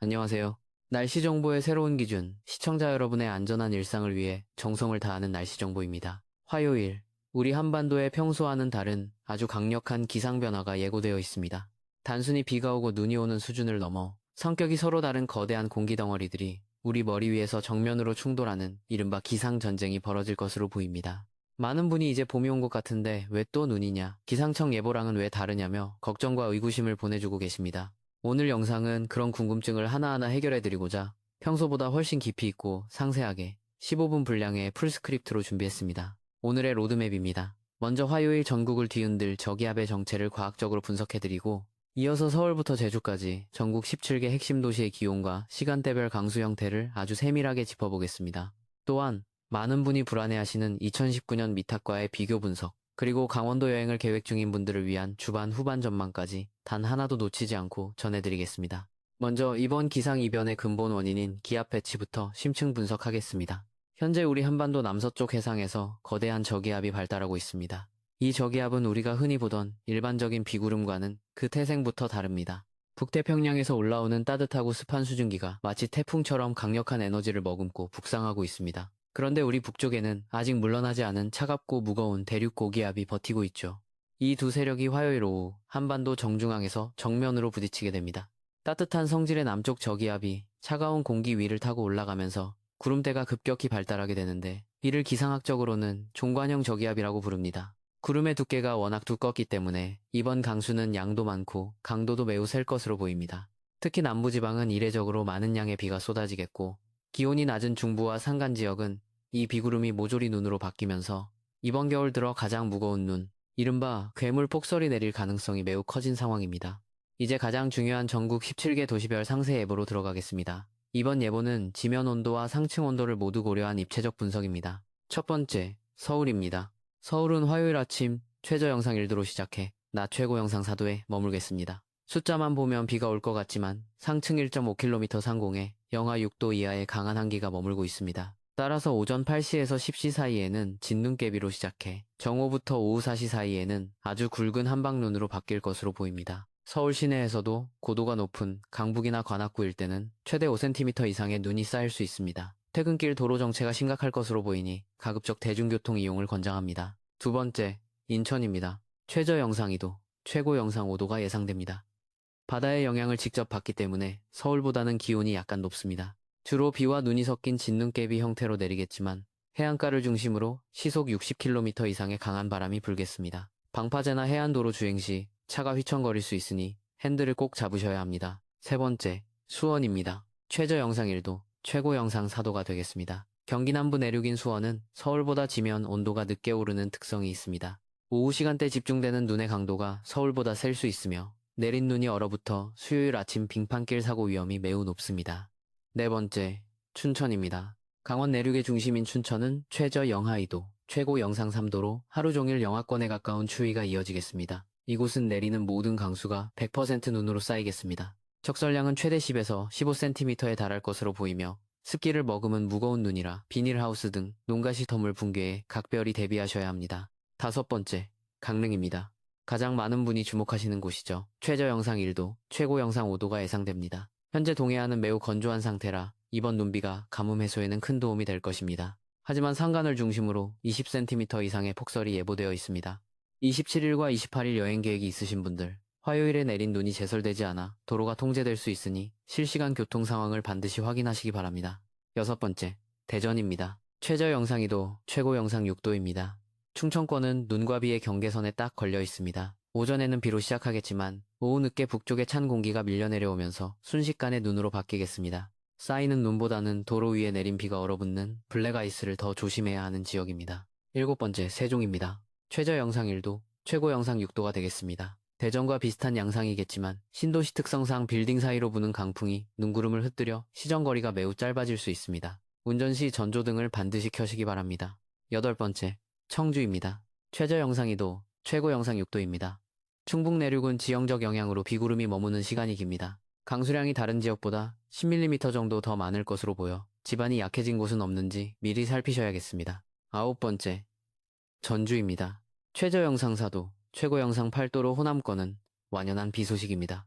안녕하세요. 날씨 정보의 새로운 기준, 시청자 여러분의 안전한 일상을 위해 정성을 다하는 날씨 정보입니다. 화요일, 우리 한반도의 평소와는 다른 아주 강력한 기상 변화가 예고되어 있습니다. 단순히 비가 오고 눈이 오는 수준을 넘어 성격이 서로 다른 거대한 공기 덩어리들이 우리 머리 위에서 정면으로 충돌하는 이른바 기상 전쟁이 벌어질 것으로 보입니다. 많은 분이 이제 봄이 온 것 같은데 왜 또 눈이냐, 기상청 예보랑은 왜 다르냐며 걱정과 의구심을 보내주고 계십니다. 오늘 영상은 그런 궁금증을 하나하나 해결해드리고자 평소보다 훨씬 깊이 있고 상세하게 15분 분량의 풀스크립트로 준비했습니다. 오늘의 로드맵입니다. 먼저 화요일 전국을 뒤흔들 저기압의 정체를 과학적으로 분석해드리고, 이어서 서울부터 제주까지 전국 17개 핵심 도시의 기온과 시간대별 강수 형태를 아주 세밀하게 짚어보겠습니다. 또한 많은 분이 불안해하시는 2019년 미탁과의 비교 분석, 그리고 강원도 여행을 계획 중인 분들을 위한 주반 후반 전망까지 단 하나도 놓치지 않고 전해드리겠습니다. 먼저 이번 기상이변의 근본 원인인 기압 배치부터 심층 분석하겠습니다. 현재 우리 한반도 남서쪽 해상에서 거대한 저기압이 발달하고 있습니다. 이 저기압은 우리가 흔히 보던 일반적인 비구름과는 그 태생부터 다릅니다. 북태평양에서 올라오는 따뜻하고 습한 수증기가 마치 태풍처럼 강력한 에너지를 머금고 북상하고 있습니다. 그런데 우리 북쪽에는 아직 물러나지 않은 차갑고 무거운 대륙 고기압이 버티고 있죠. 이 두 세력이 화요일 오후 한반도 정중앙에서 정면으로 부딪히게 됩니다. 따뜻한 성질의 남쪽 저기압이 차가운 공기 위를 타고 올라가면서 구름대가 급격히 발달하게 되는데, 이를 기상학적으로는 종관형 저기압이라고 부릅니다. 구름의 두께가 워낙 두껍기 때문에 이번 강수는 양도 많고 강도도 매우 셀 것으로 보입니다. 특히 남부지방은 이례적으로 많은 양의 비가 쏟아지겠고, 기온이 낮은 중부와 산간 지역은 이 비구름이 모조리 눈으로 바뀌면서 이번 겨울 들어 가장 무거운 눈, 이른바 괴물 폭설이 내릴 가능성이 매우 커진 상황입니다. 이제 가장 중요한 전국 17개 도시별 상세 예보로 들어가겠습니다. 이번 예보는 지면 온도와 상층 온도를 모두 고려한 입체적 분석입니다. 첫 번째, 서울입니다. 서울은 화요일 아침 최저 영상 1도로 시작해 낮 최고 영상 4도에 머물겠습니다. 숫자만 보면 비가 올 것 같지만 상층 1.5km 상공에 영하 6도 이하의 강한 한기가 머물고 있습니다. 따라서 오전 8시에서 10시 사이에는 진눈깨비로 시작해 정오부터 오후 4시 사이에는 아주 굵은 한방눈으로 바뀔 것으로 보입니다. 서울 시내에서도 고도가 높은 강북이나 관악구 일대는 최대 5cm 이상의 눈이 쌓일 수 있습니다. 퇴근길 도로 정체가 심각할 것으로 보이니 가급적 대중교통 이용을 권장합니다. 두 번째, 인천입니다. 최저 영상 2도, 최고 영상 5도가 예상됩니다. 바다의 영향을 직접 받기 때문에 서울보다는 기온이 약간 높습니다. 주로 비와 눈이 섞인 진눈깨비 형태로 내리겠지만 해안가를 중심으로 시속 60km 이상의 강한 바람이 불겠습니다. 방파제나 해안도로 주행 시 차가 휘청거릴 수 있으니 핸들을 꼭 잡으셔야 합니다. 세 번째, 수원입니다. 최저 영상 1도, 최고 영상 4도가 되겠습니다. 경기 남부 내륙인 수원은 서울보다 지면 온도가 늦게 오르는 특성이 있습니다. 오후 시간대 집중되는 눈의 강도가 서울보다 셀 수 있으며 내린 눈이 얼어붙어 수요일 아침 빙판길 사고 위험이 매우 높습니다. 네 번째, 춘천입니다. 강원 내륙의 중심인 춘천은 최저 영하 2도, 최고 영상 3도로 하루 종일 영하권에 가까운 추위가 이어지겠습니다. 이곳은 내리는 모든 강수가 100% 눈으로 쌓이겠습니다. 적설량은 최대 10에서 15cm에 달할 것으로 보이며 습기를 머금은 무거운 눈이라 비닐하우스 등 농가시터물 붕괴에 각별히 대비하셔야 합니다. 다섯 번째, 강릉입니다. 가장 많은 분이 주목하시는 곳이죠. 최저 영상 1도, 최고 영상 5도가 예상됩니다. 현재 동해안은 매우 건조한 상태라 이번 눈비가 가뭄 해소에는 큰 도움이 될 것입니다. 하지만 산간을 중심으로 20cm 이상의 폭설이 예보되어 있습니다. 27일과 28일 여행 계획이 있으신 분들, 화요일에 내린 눈이 제설되지 않아 도로가 통제될 수 있으니 실시간 교통 상황을 반드시 확인하시기 바랍니다. 여섯 번째, 대전입니다. 최저 영상 2도, 최고 영상 6도입니다. 충청권은 눈과 비의 경계선에 딱 걸려 있습니다. 오전에는 비로 시작하겠지만 오후 늦게 북쪽에 찬 공기가 밀려 내려오면서 순식간에 눈으로 바뀌겠습니다. 쌓이는 눈보다는 도로 위에 내린 비가 얼어붙는 블랙아이스를 더 조심해야 하는 지역입니다. 일곱 번째, 세종입니다. 최저 영상 1도, 최고 영상 6도가 되겠습니다. 대전과 비슷한 양상이겠지만 신도시 특성상 빌딩 사이로 부는 강풍이 눈구름을 흩뜨려 시정거리가 매우 짧아질 수 있습니다. 운전 시 전조등을 반드시 켜시기 바랍니다. 여덟 번째, 청주입니다. 최저 영상 2도, 최고 영상 6도입니다. 충북 내륙은 지형적 영향으로 비구름이 머무는 시간이 깁니다. 강수량이 다른 지역보다 10mm 정도 더 많을 것으로 보여 지반이 약해진 곳은 없는지 미리 살피셔야겠습니다. 아홉 번째, 전주입니다. 최저 영상 4도, 최고 영상 8도로 호남권은 완연한 비 소식입니다.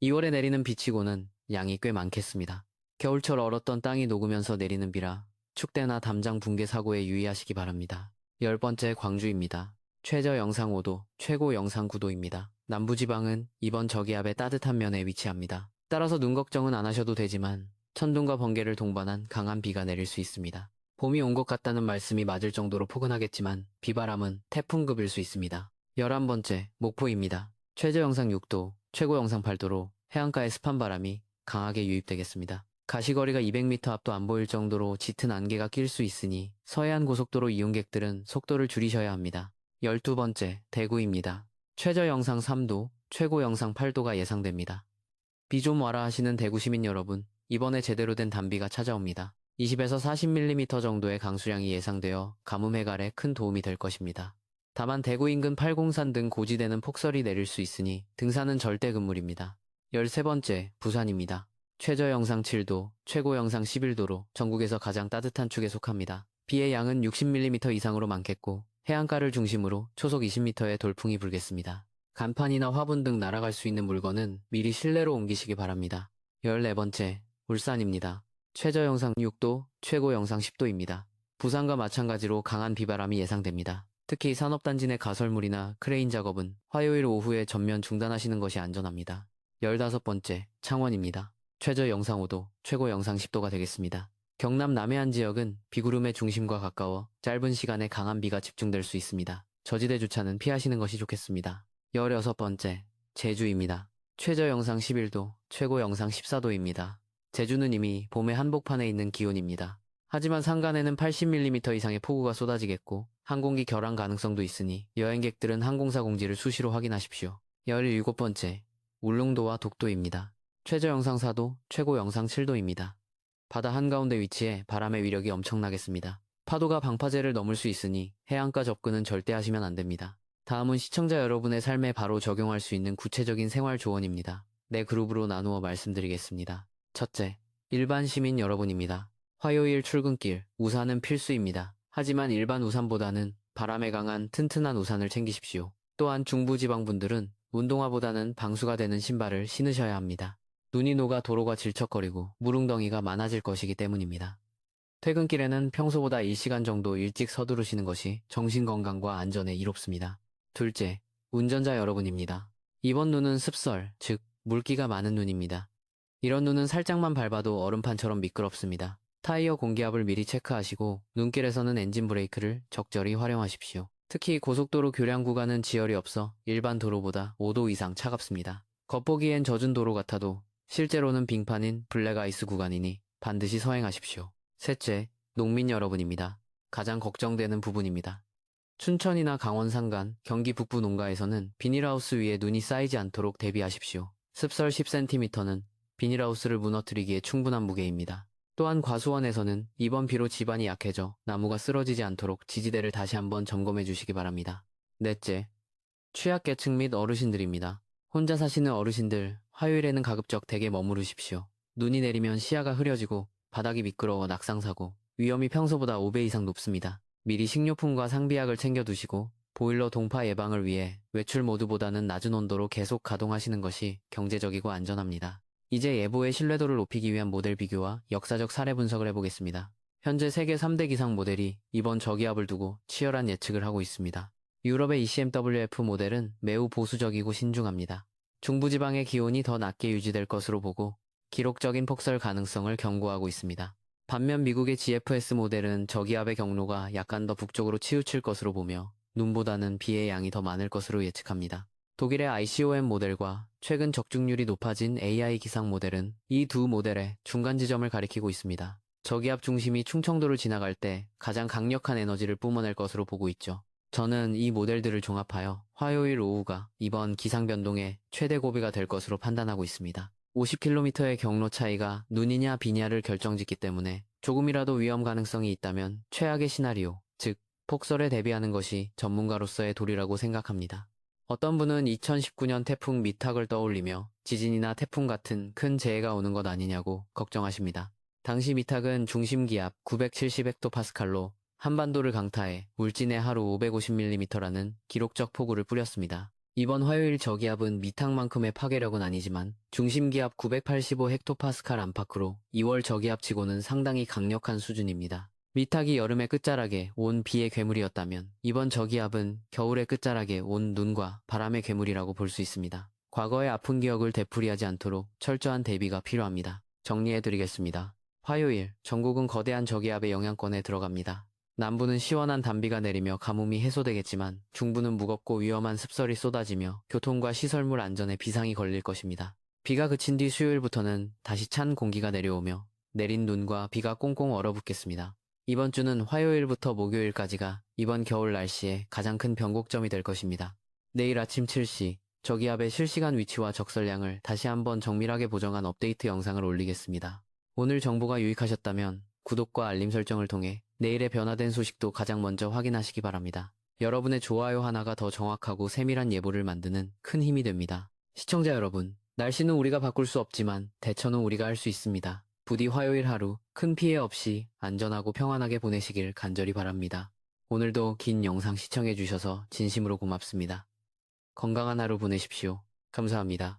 2월에 내리는 비치고는 양이 꽤 많겠습니다. 겨울철 얼었던 땅이 녹으면서 내리는 비라 축대나 담장 붕괴 사고에 유의하시기 바랍니다. 10번째 광주입니다. 최저 영상 5도, 최고 영상 9도입니다. 남부지방은 이번 저기압의 따뜻한 면에 위치합니다. 따라서 눈 걱정은 안 하셔도 되지만 천둥과 번개를 동반한 강한 비가 내릴 수 있습니다. 봄이 온 것 같다는 말씀이 맞을 정도로 포근하겠지만 비바람은 태풍급일 수 있습니다. 11번째, 목포입니다. 최저 영상 6도, 최고 영상 8도로 해안가에 습한 바람이 강하게 유입되겠습니다. 가시거리가 200m 앞도 안 보일 정도로 짙은 안개가 낄 수 있으니 서해안 고속도로 이용객들은 속도를 줄이셔야 합니다. 12번째, 대구입니다. 최저 영상 3도, 최고 영상 8도가 예상됩니다. 비 좀 와라 하시는 대구 시민 여러분, 이번에 제대로 된 단비가 찾아옵니다. 20에서 40mm 정도의 강수량이 예상되어 가뭄 해갈에 큰 도움이 될 것입니다. 다만 대구 인근 팔공산 등 고지대는 폭설이 내릴 수 있으니 등산은 절대 금물입니다. 13번째, 부산입니다. 최저 영상 7도, 최고 영상 11도로 전국에서 가장 따뜻한 축에 속합니다. 비의 양은 60mm 이상으로 많겠고 해안가를 중심으로 초속 20m의 돌풍이 불겠습니다. 간판이나 화분 등 날아갈 수 있는 물건은 미리 실내로 옮기시기 바랍니다. 14번째, 울산입니다. 최저 영상 6도, 최고 영상 10도입니다. 부산과 마찬가지로 강한 비바람이 예상됩니다. 특히 산업단지 내 가설물이나 크레인 작업은 화요일 오후에 전면 중단하시는 것이 안전합니다. 15번째, 창원입니다. 최저 영상 5도, 최고 영상 10도가 되겠습니다. 경남 남해안 지역은 비구름의 중심과 가까워 짧은 시간에 강한 비가 집중될 수 있습니다. 저지대 주차는 피하시는 것이 좋겠습니다. 16번째, 제주입니다. 최저 영상 11도, 최고 영상 14도입니다. 제주는 이미 봄의 한복판에 있는 기온입니다. 하지만 산간에는 80mm 이상의 폭우가 쏟아지겠고 항공기 결항 가능성도 있으니 여행객들은 항공사 공지를 수시로 확인하십시오. 17번째, 울릉도와 독도입니다. 최저 영상 4도, 최고 영상 7도입니다. 바다 한가운데 위치해 바람의 위력이 엄청나겠습니다. 파도가 방파제를 넘을 수 있으니 해안가 접근은 절대 하시면 안 됩니다. 다음은 시청자 여러분의 삶에 바로 적용할 수 있는 구체적인 생활 조언입니다. 네 그룹으로 나누어 말씀드리겠습니다. 첫째, 일반 시민 여러분입니다. 화요일 출근길, 우산은 필수입니다. 하지만 일반 우산보다는 바람에 강한 튼튼한 우산을 챙기십시오. 또한 중부지방분들은 운동화보다는 방수가 되는 신발을 신으셔야 합니다. 눈이 녹아 도로가 질척거리고 물웅덩이가 많아질 것이기 때문입니다. 퇴근길에는 평소보다 1시간 정도 일찍 서두르시는 것이 정신건강과 안전에 이롭습니다. 둘째, 운전자 여러분입니다. 이번 눈은 습설, 즉 물기가 많은 눈입니다. 이런 눈은 살짝만 밟아도 얼음판처럼 미끄럽습니다. 타이어 공기압을 미리 체크하시고 눈길에서는 엔진 브레이크를 적절히 활용하십시오. 특히 고속도로 교량 구간은 지열이 없어 일반 도로보다 5도 이상 차갑습니다. 겉보기엔 젖은 도로 같아도 실제로는 빙판인 블랙아이스 구간이니 반드시 서행하십시오. 셋째, 농민 여러분입니다. 가장 걱정되는 부분입니다. 춘천이나 강원 산간, 경기 북부 농가에서는 비닐하우스 위에 눈이 쌓이지 않도록 대비하십시오. 습설 10cm는 비닐하우스를 무너뜨리기에 충분한 무게입니다. 또한 과수원에서는 이번 비로 지반이 약해져 나무가 쓰러지지 않도록 지지대를 다시 한번 점검해 주시기 바랍니다. 넷째, 취약계층 및 어르신들입니다. 혼자 사시는 어르신들, 화요일에는 가급적 댁에 머무르십시오. 눈이 내리면 시야가 흐려지고 바닥이 미끄러워 낙상사고, 위험이 평소보다 5배 이상 높습니다. 미리 식료품과 상비약을 챙겨두시고 보일러 동파 예방을 위해 외출 모드보다는 낮은 온도로 계속 가동하시는 것이 경제적이고 안전합니다. 이제 예보의 신뢰도를 높이기 위한 모델 비교와 역사적 사례 분석을 해보겠습니다. 현재 세계 3대 기상 모델이 이번 저기압을 두고 치열한 예측을 하고 있습니다. 유럽의 ECMWF 모델은 매우 보수적이고 신중합니다. 중부지방의 기온이 더 낮게 유지될 것으로 보고 기록적인 폭설 가능성을 경고하고 있습니다. 반면 미국의 GFS 모델은 저기압의 경로가 약간 더 북쪽으로 치우칠 것으로 보며 눈보다는 비의 양이 더 많을 것으로 예측합니다. 독일의 ICOM 모델과 최근 적중률이 높아진 AI 기상 모델은 이 두 모델의 중간 지점을 가리키고 있습니다. 저기압 중심이 충청도를 지나갈 때 가장 강력한 에너지를 뿜어낼 것으로 보고 있죠. 저는 이 모델들을 종합하여 화요일 오후가 이번 기상 변동의 최대 고비가 될 것으로 판단하고 있습니다. 50km의 경로 차이가 눈이냐 비냐를 결정짓기 때문에 조금이라도 위험 가능성이 있다면 최악의 시나리오, 즉 폭설에 대비하는 것이 전문가로서의 도리라고 생각합니다. 어떤 분은 2019년 태풍 미탁을 떠올리며 지진이나 태풍 같은 큰 재해가 오는 것 아니냐고 걱정하십니다. 당시 미탁은 중심기압 970헥토파스칼로 한반도를 강타해 울진에 하루 550mm라는 기록적 폭우를 뿌렸습니다. 이번 화요일 저기압은 미탁만큼의 파괴력은 아니지만 중심기압 985헥토파스칼 안팎으로 2월 저기압치고는 상당히 강력한 수준입니다. 미탁이 여름의 끝자락에 온 비의 괴물이었다면 이번 저기압은 겨울의 끝자락에 온 눈과 바람의 괴물이라고 볼 수 있습니다. 과거의 아픈 기억을 되풀이하지 않도록 철저한 대비가 필요합니다. 정리해드리겠습니다. 화요일, 전국은 거대한 저기압의 영향권에 들어갑니다. 남부는 시원한 단비가 내리며 가뭄이 해소되겠지만 중부는 무겁고 위험한 습설이 쏟아지며 교통과 시설물 안전에 비상이 걸릴 것입니다. 비가 그친 뒤 수요일부터는 다시 찬 공기가 내려오며 내린 눈과 비가 꽁꽁 얼어붙겠습니다. 이번 주는 화요일부터 목요일까지가 이번 겨울 날씨의 가장 큰 변곡점이 될 것입니다. 내일 아침 7시 저기압의 실시간 위치와 적설량을 다시 한번 정밀하게 보정한 업데이트 영상을 올리겠습니다. 오늘 정보가 유익하셨다면 구독과 알림 설정을 통해 내일의 변화된 소식도 가장 먼저 확인하시기 바랍니다. 여러분의 좋아요 하나가 더 정확하고 세밀한 예보를 만드는 큰 힘이 됩니다. 시청자 여러분, 날씨는 우리가 바꿀 수 없지만 대처는 우리가 할 수 있습니다. 부디 화요일 하루 큰 피해 없이 안전하고 평안하게 보내시길 간절히 바랍니다. 오늘도 긴 영상 시청해주셔서 진심으로 고맙습니다. 건강한 하루 보내십시오. 감사합니다.